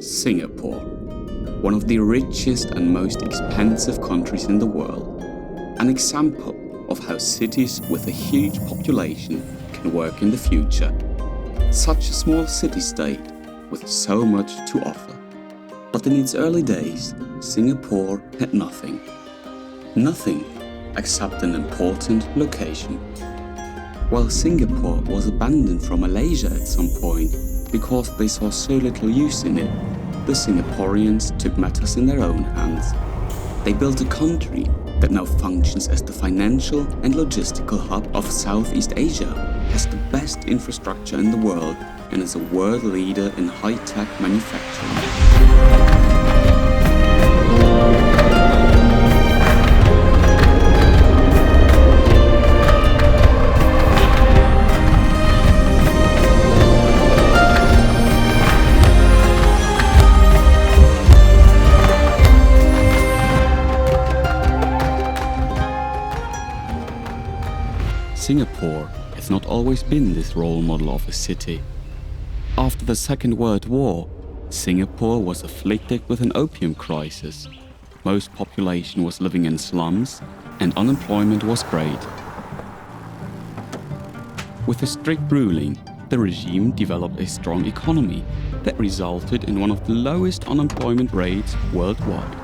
Singapore, one of the richest and most expensive countries in the world. An example of how cities with a huge population can work in the future. Such a small city-state with so much to offer. But in its early days, Singapore had nothing. Nothing except an important location. While Singapore was abandoned from Malaysia at some point because they saw so little use in it, the Singaporeans took matters in their own hands. They built a country that now functions as the financial and logistical hub of Southeast Asia, has the best infrastructure in the world, and is a world leader in high-tech manufacturing. Singapore has not always been this role model of a city. After the Second World War, Singapore was afflicted with an opium crisis. Most population was living in slums and unemployment was great. With a strict ruling, the regime developed a strong economy that resulted in one of the lowest unemployment rates worldwide.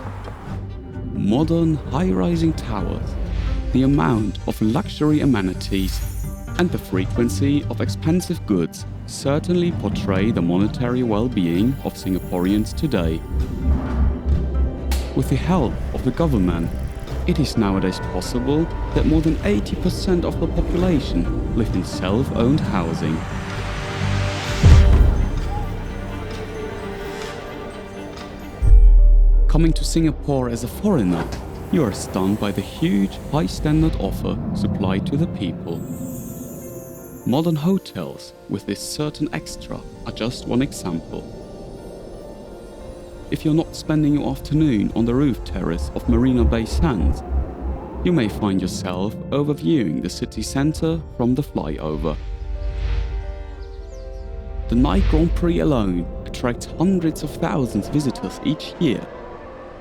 Modern high-rising towers, the amount of luxury amenities, and the frequency of expensive goods certainly portray the monetary well-being of Singaporeans today. With the help of the government, it is nowadays possible that more than 80% of the population live in self-owned housing. Coming to Singapore as a foreigner, you are stunned by the huge, high-standard offer supplied to the people. Modern hotels with this certain extra are just one example. If you're not spending your afternoon on the roof terrace of Marina Bay Sands, you may find yourself overviewing the city centre from the flyover. The night Grand Prix alone attracts hundreds of thousands of visitors each year,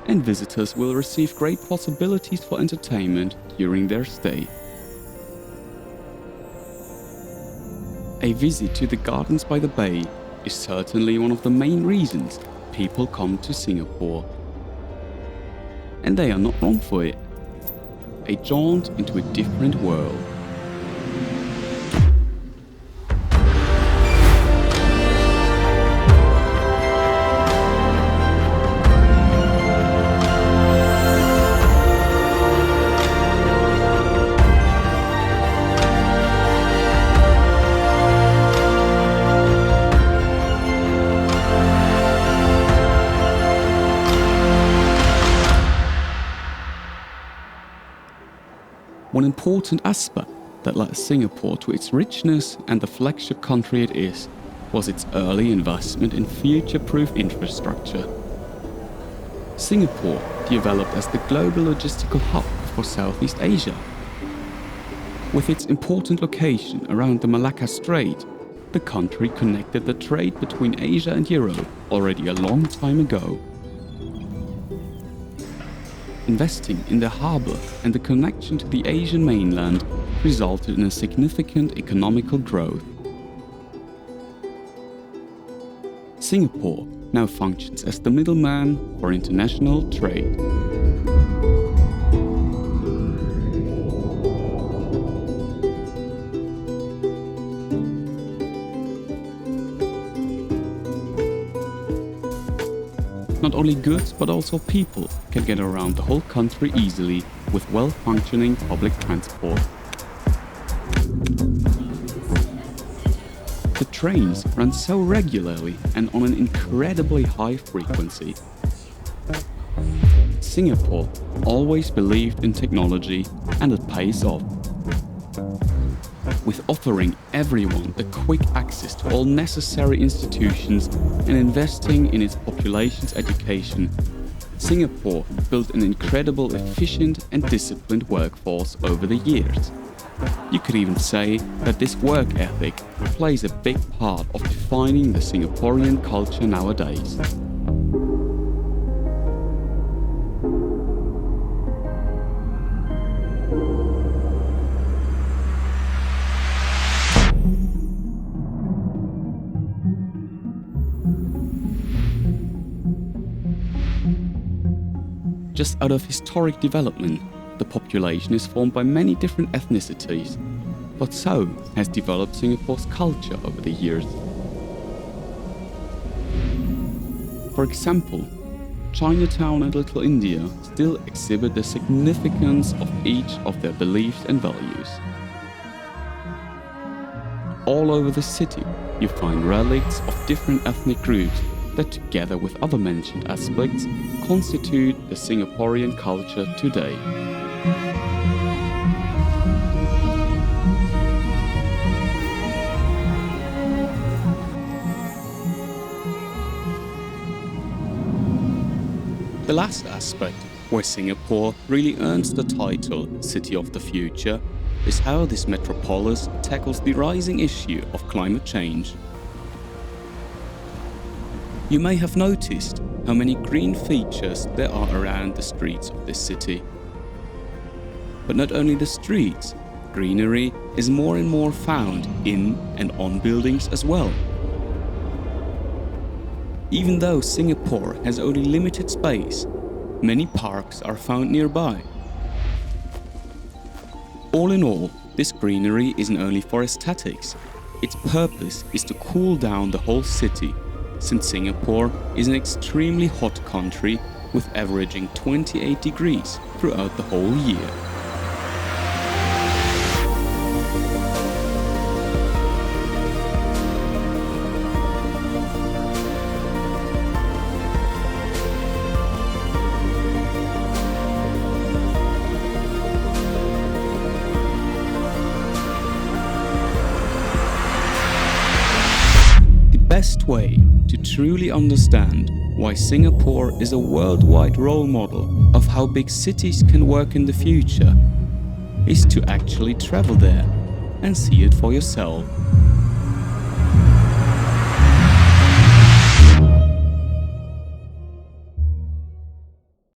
and visitors will receive great possibilities for entertainment during their stay. A visit to the gardens by the bay is certainly one of the main reasons people come to Singapore. And they are not wrong for it. A jaunt into a different world. One important aspect that led Singapore to its richness and the flagship country it is was its early investment in future-proof infrastructure. Singapore developed as the global logistical hub for Southeast Asia. With its important location around the Malacca Strait, the country connected the trade between Asia and Europe already a long time ago. Investing in the harbour and the connection to the Asian mainland resulted in a significant economical growth. Singapore now functions as the middleman for international trade. Not only goods but also people can get around the whole country easily with well-functioning public transport. The trains run so regularly and on an incredibly high frequency. Singapore always believed in technology and it pays off. With offering everyone the quick access to all necessary institutions and investing in its population's education, Singapore built an incredible, efficient and disciplined workforce over the years. You could even say that this work ethic plays a big part of defining the Singaporean culture nowadays. Just out of historic development, the population is formed by many different ethnicities, but so has developed Singapore's culture over the years. For example, Chinatown and Little India still exhibit the significance of each of their beliefs and values. All over the city, you find relics of different ethnic groups that, together with other mentioned aspects, constitute the Singaporean culture today. The last aspect, where Singapore really earns the title City of the Future, is how this metropolis tackles the rising issue of climate change. You may have noticed how many green features there are around the streets of this city. But not only the streets, greenery is more and more found in and on buildings as well. Even though Singapore has only limited space, many parks are found nearby. All in all, this greenery isn't only for aesthetics. Its purpose is to cool down the whole city, since Singapore is an extremely hot country with averaging 28 degrees throughout the whole year. The best way to truly understand why Singapore is a worldwide role model of how big cities can work in the future is to actually travel there and see it for yourself.